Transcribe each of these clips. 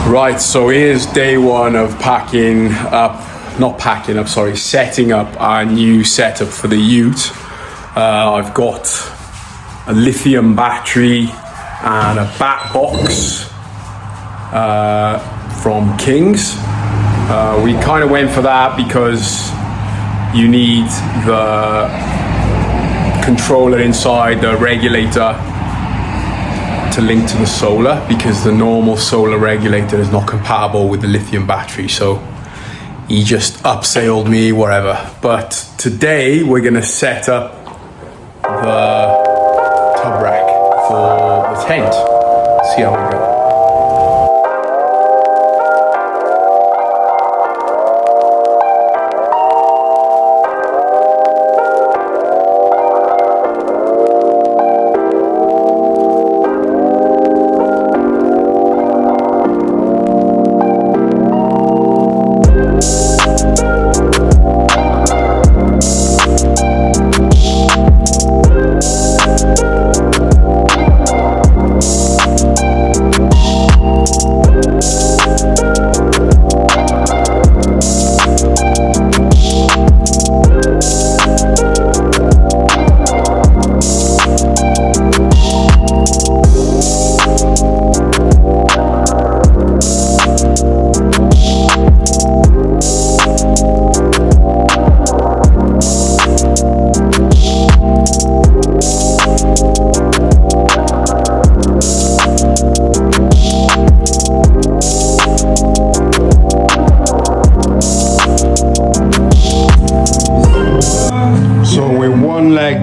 Right, so here's day one of setting up our new setup for the ute. I've got a lithium battery and a bat box from Kings. We kind of went for that because you need the controller inside the regulator to link to the solar, because the normal solar regulator is not compatible with the lithium battery. So he just upsailed me, whatever. But today we're gonna set up the tub rack for the tent. See how we go.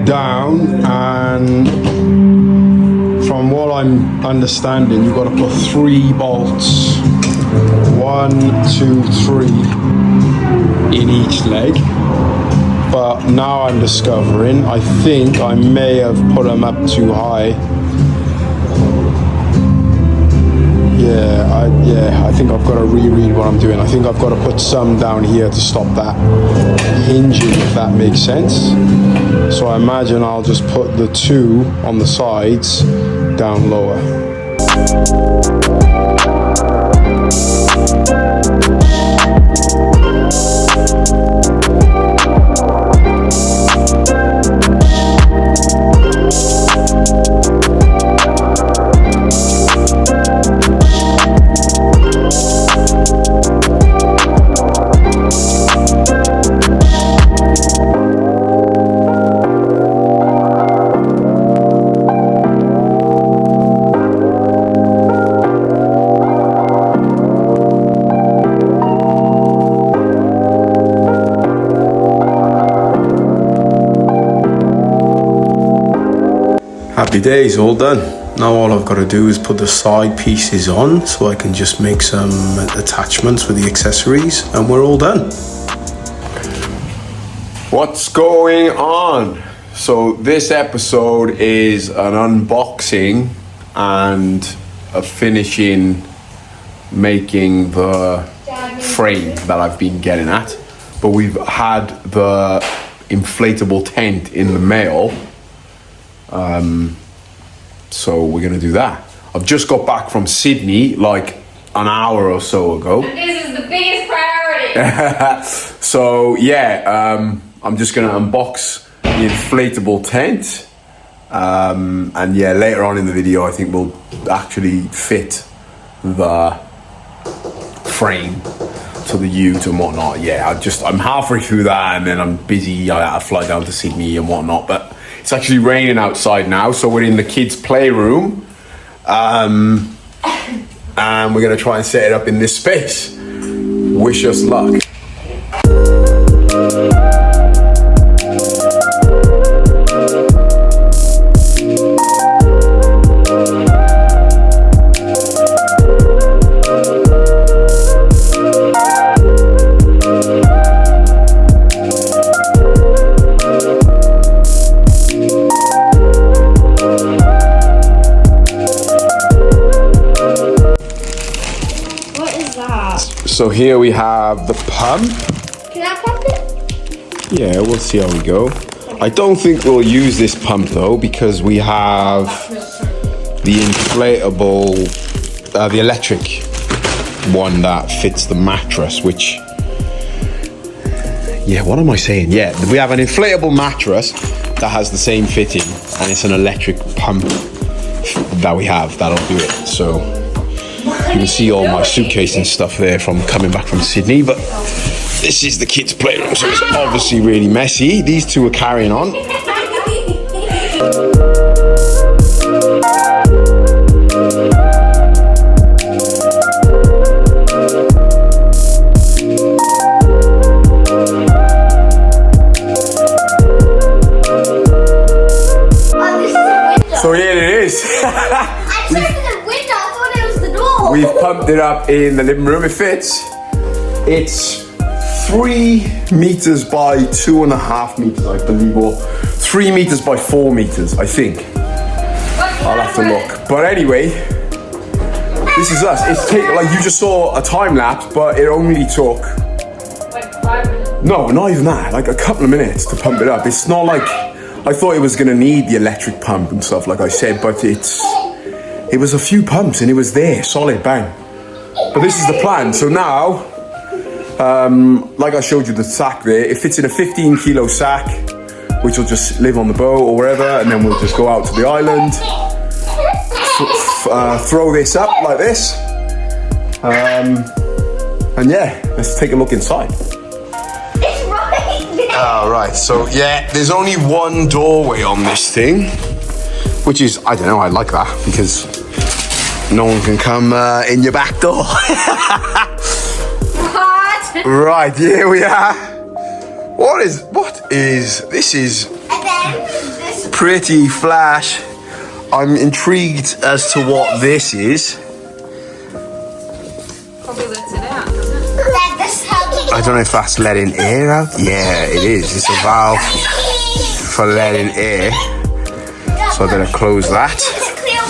Down, and from what I'm understanding, you've got to put 3 bolts, 1, 2, 3 in each leg. But now I'm discovering I think I may have put them up too high. I think I've got to reread what I'm doing. I think I've got to put some down here to stop that hinging, if that makes sense. So I imagine I'll just put the 2 on the sides down lower. Happy days, all done. Now all I've got to do is put the side pieces on so I can just make some attachments with the accessories, and we're all done. What's going on? So this episode is an unboxing and a finishing making the frame that I've been getting at. But we've had the inflatable tent in the mail. So we're gonna do that. I've just got back from Sydney like an hour or so ago. And this is the biggest priority. So I'm just gonna unbox the inflatable tent. And later on in the video I think we'll actually fit the frame to the ute and whatnot. I'm halfway through that and then I'm busy. I have to fly down to Sydney and whatnot, but it's actually raining outside now, so we're in the kids' playroom, and we're gonna try and set it up in this space. Wish us luck. So here we have the pump. Can I pump it? Yeah, we'll see how we go. I don't think we'll use this pump though, because we have the inflatable, the electric one that fits the mattress, which, yeah, what am I saying? Yeah, we have an inflatable mattress that has the same fitting, and it's an electric pump that we have that'll do it. So you can see all my suitcase and stuff there from coming back from Sydney, but this is the kids' playroom, so it's obviously really messy. These two are carrying on. So here it is. I checked the window. I thought it was the door. We've pumped it up in the living room. It fits. It's 3 meters by 2.5 meters, I believe, or 3 meters by 4 meters, I think. I'll have to look. But anyway, this is us. It's like you just saw a time lapse, but it only took Like 5 minutes. no, not even that. Like a couple of minutes to pump it up. It's not like I thought it was gonna need the electric pump and stuff, like I said, but it was a few pumps and it was there, solid, bang. But this is the plan. So now, like I showed you the sack there, it fits in a 15 kilo sack, which will just live on the boat or wherever, and then we'll just go out to the island, throw this up like this, and yeah, let's take a look inside. It's right there. Alright, so yeah, there's only one doorway on this thing, which is, I don't know, I like that, because no one can come in your back door. What? Right, here we are. This is And then this. pretty flash. I'm intrigued as to what this is. Probably lets it out, doesn't it? Let this help. I don't know if that's letting air out. Yeah, it is. It's a valve for letting air. So I better close that. It's a clear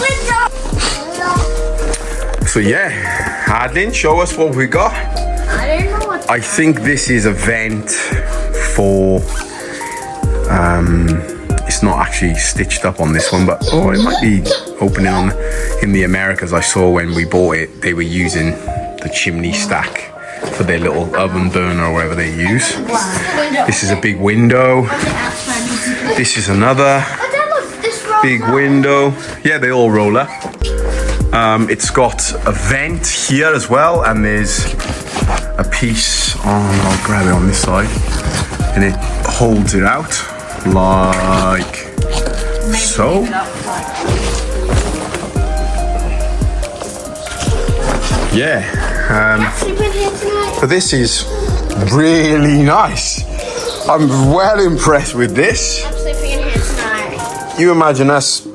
window. So yeah, Adlin, show us what we got. I don't know what. I think this is a vent for, it's not actually stitched up on this one, but oh, it might be opening on, in the Americas I saw when we bought it, they were using the chimney stack for their little oven burner or whatever they use. This is a big window. This is another big window. Yeah, they all roll up. It's got a vent here as well, and there's a piece on, I'll grab it on this side, and it holds it out like so. Yeah, but this is really nice. I'm well impressed with this. I'm sleeping in here tonight. You imagine us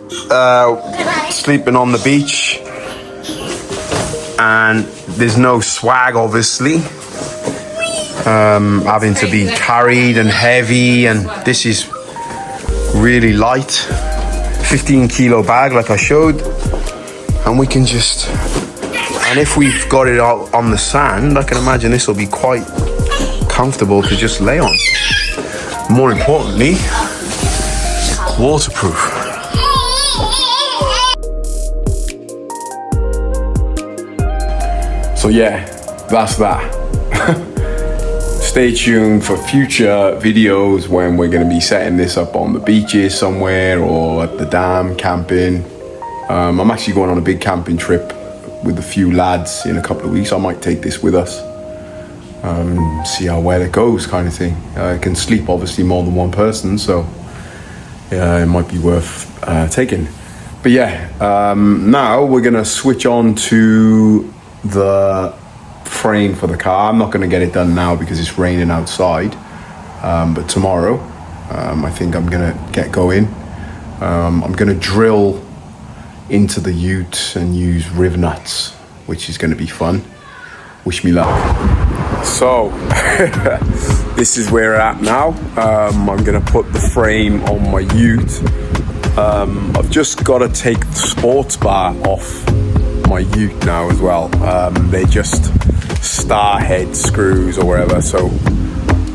sleeping on the beach, and there's no swag, obviously. Having to be carried and heavy, and this is really light. 15 kilo bag, like I showed, and we can just. And if we've got it out on the sand, I can imagine this will be quite comfortable to just lay on. More importantly, waterproof. So yeah, that's that. Stay tuned for future videos when we're going to be setting this up on the beaches somewhere or at the dam camping. I'm actually going on a big camping trip with a few lads in a couple of weeks. I might take this with us, see how well it goes, kind of thing. It can sleep obviously more than one person, so it might be worth taking. But yeah, now we're going to switch on to the frame for the car. I'm not going to get it done now because it's raining outside, but tomorrow I think I'm going to get going. I'm going to drill into the ute and use riv nuts, which is going to be fun. Wish me luck. So this is where we're at now. I'm going to put the frame on my ute. I've just got to take the sports bar off my ute now as well. They're just star head screws or whatever, so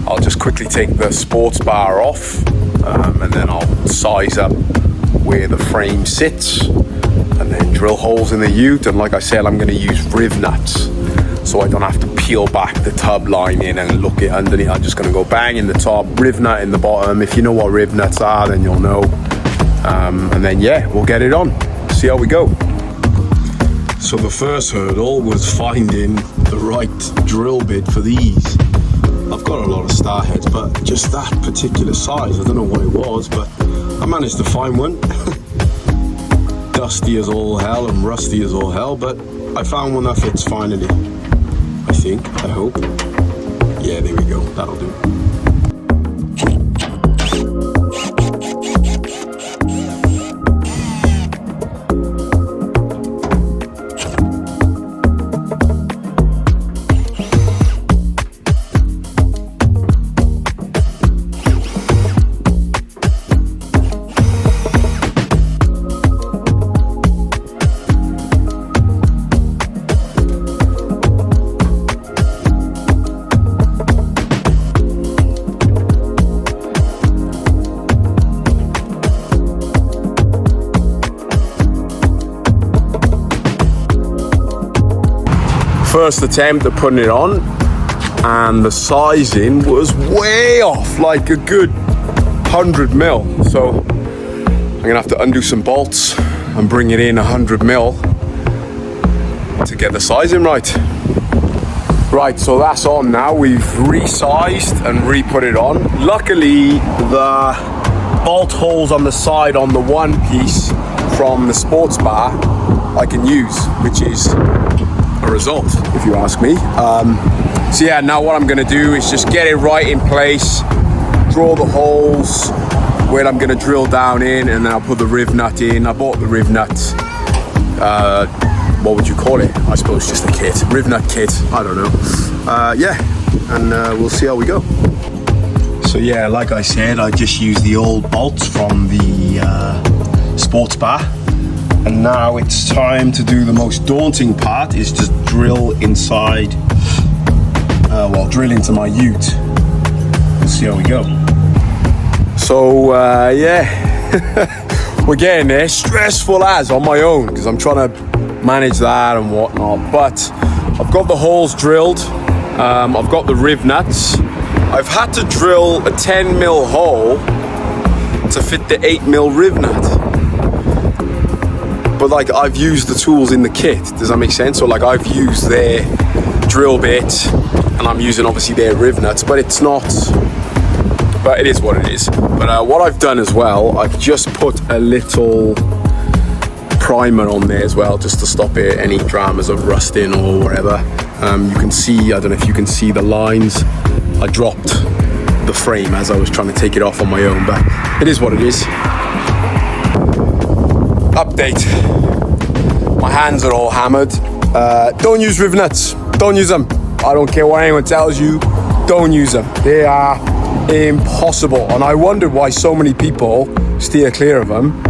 I'll just quickly take the sports bar off, and then I'll size up where the frame sits and then drill holes in the ute. And like I said, I'm going to use riv nuts. so I don't have to peel back the tub lining and look it underneath. I'm just going to go bang in the top, riv nut in the bottom. If you know what riv nuts are, then you'll know. And then yeah, we'll get it on, see how we go. So the first hurdle was finding the right drill bit for these. I've got a lot of star heads, but just that particular size, I don't know what it was, but I managed to find one. Dusty as all hell and rusty as all hell, but I found one that fits finally. I think, I hope. Yeah, there we go, that'll do. First attempt at putting it on, and the sizing was way off, like a good 100 mil. So I'm gonna have to undo some bolts and bring it in 100 mil to get the sizing right. Right, so that's on now. We've resized and re-put it on. Luckily, the bolt holes on the side on the one piece from the sports bar I can use, which is a result, if you ask me. So yeah, now what I'm gonna do is just get it right in place, draw the holes where I'm gonna drill down in, and then I'll put the riv nut in. I bought the riv nut, what would you call it? I suppose just a kit, riv nut kit, I don't know. Yeah, and we'll see how we go. So yeah, like I said, I just used the old bolts from the sports bar. And now it's time to do the most daunting part, is just drill inside, drill into my ute. Let's see how we go. So yeah, we're getting there. Stressful as on my own, because I'm trying to manage that and whatnot. But I've got the holes drilled. I've got the riv nuts. I've had to drill a 10 mil hole to fit the 8 mil riv nut. But like, I've used the tools in the kit, does that make sense? So like, I've used their drill bit and I'm using obviously their riv nuts, but it's not, but it is what it is. But what I've done as well, I've just put a little primer on there as well, just to stop any dramas of rusting or whatever. You can see, I don't know if you can see the lines. I dropped the frame as I was trying to take it off on my own, but it is what it is. Update. My hands are all hammered. Don't use riv nuts. Don't use them. I don't care what anyone tells you. Don't use them. They are impossible. And I wondered why so many people steer clear of them.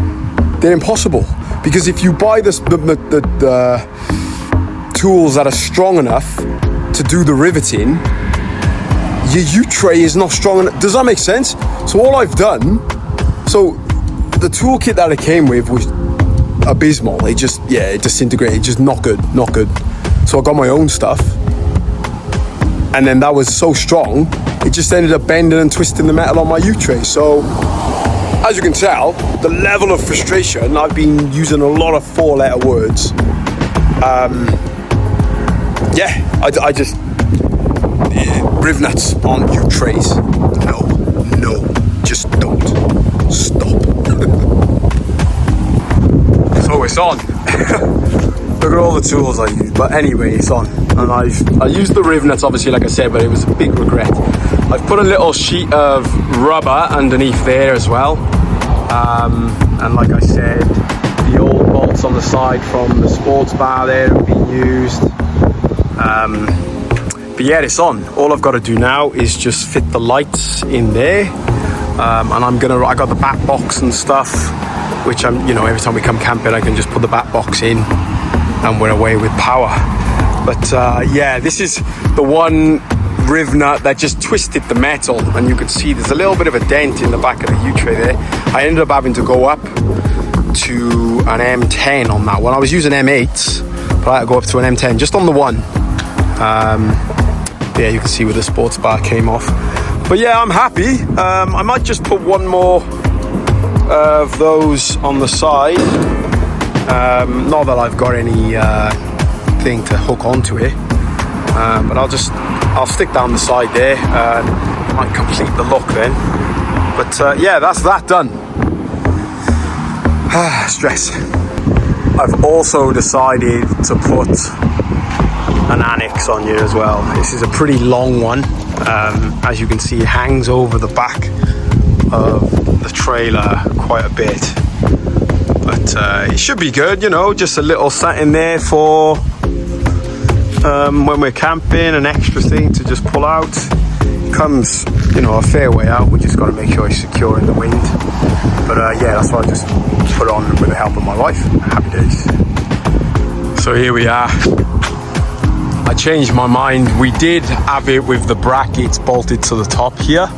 They're impossible. Because if you buy the tools that are strong enough to do the riveting, your U-tray is not strong enough. Does that make sense? So all I've done, so the toolkit that it came with was abysmal. It disintegrated. Just not good. So I got my own stuff, and then that was so strong, it just ended up bending and twisting the metal on my U-tray. So as you can tell, the level of frustration, I've been using a lot of 4-letter words. I just riv nuts on U-trays. No, just don't. Stop. So it's on. Look at all the tools I used, but anyway, it's on. And I used the riv nuts, obviously, like I said, but it was a big regret. I've put a little sheet of rubber underneath there as well. And like I said, the old bolts on the side from the sports bar there have been used. But yeah, it's on. All I've got to do now is just fit the lights in there. And I got the back box and stuff, which every time we come camping, I can just put the back box in and we're away with power. But yeah, this is the one riv nut that just twisted the metal, and you can see there's a little bit of a dent in the back of the U-tray there. I ended up having to go up to an M10 on that one. I was using M8s, but I had to go up to an M10 just on the one. Yeah, you can see where the sports bar came off. But yeah, I'm happy. I might just put one more of those on the side. Not that I've got any thing to hook onto it, but I'll stick down the side there. Might complete the look then. But yeah, that's that done. Stress. I've also decided to put an annex on here as well. This is a pretty long one. As you can see, it hangs over the back of the trailer quite a bit. But it should be good, you know, just a little setting there for when we're camping, an extra thing to just pull out. It comes, you know, a fair way out. We just got to make sure it's secure in the wind. But yeah, that's what I just put on with the help of my wife. Happy days. So here we are. I changed my mind. We did have it with the brackets bolted to the top here,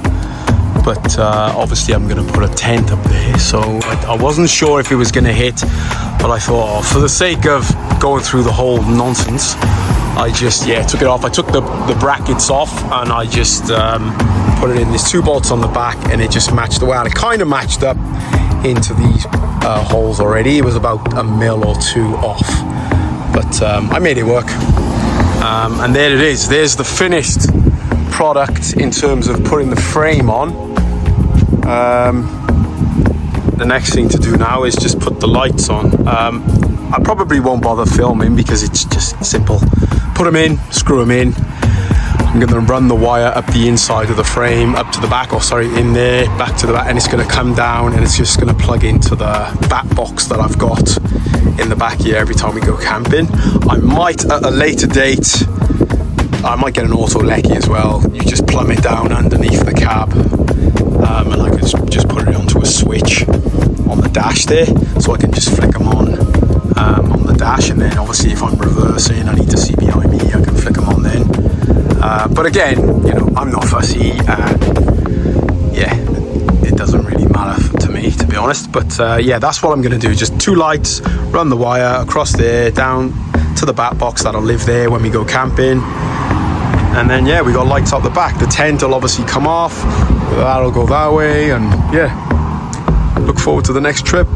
but obviously I'm going to put a tent up there, so I wasn't sure if it was going to hit, but I thought, oh, for the sake of going through the whole nonsense, I just took it off. I took the brackets off and I just put it in. There's 2 bolts on the back and it just matched well. It kind of matched up into these holes already. It was about a mil or 2 off, but I made it work. And there it is. There's the finished product in terms of putting the frame on. The next thing to do now is just put the lights on. I probably won't bother filming because it's just simple. Put them in, screw them in. I'm going to run the wire up the inside of the frame, up to the back, in there, back to the back, and it's going to come down and it's just going to plug into the bat box that I've got in the back here every time we go camping. I might, at a later date, I might get an auto lecky as well. You just plumb it down underneath the cab, and I could just put it onto a switch on the dash there, so I can just flick them on the dash, and then obviously if I'm reversing, I need to see behind me, I can flick them on then. But again, you know, I'm not fussy, and yeah, it doesn't really matter to me, to be honest. But yeah, that's what I'm going to do. Just 2 lights, run the wire across there, down to the bat box that'll live there when we go camping. And then yeah, we got lights out the back. The tent will obviously come off, that'll go that way, and yeah, look forward to the next trip.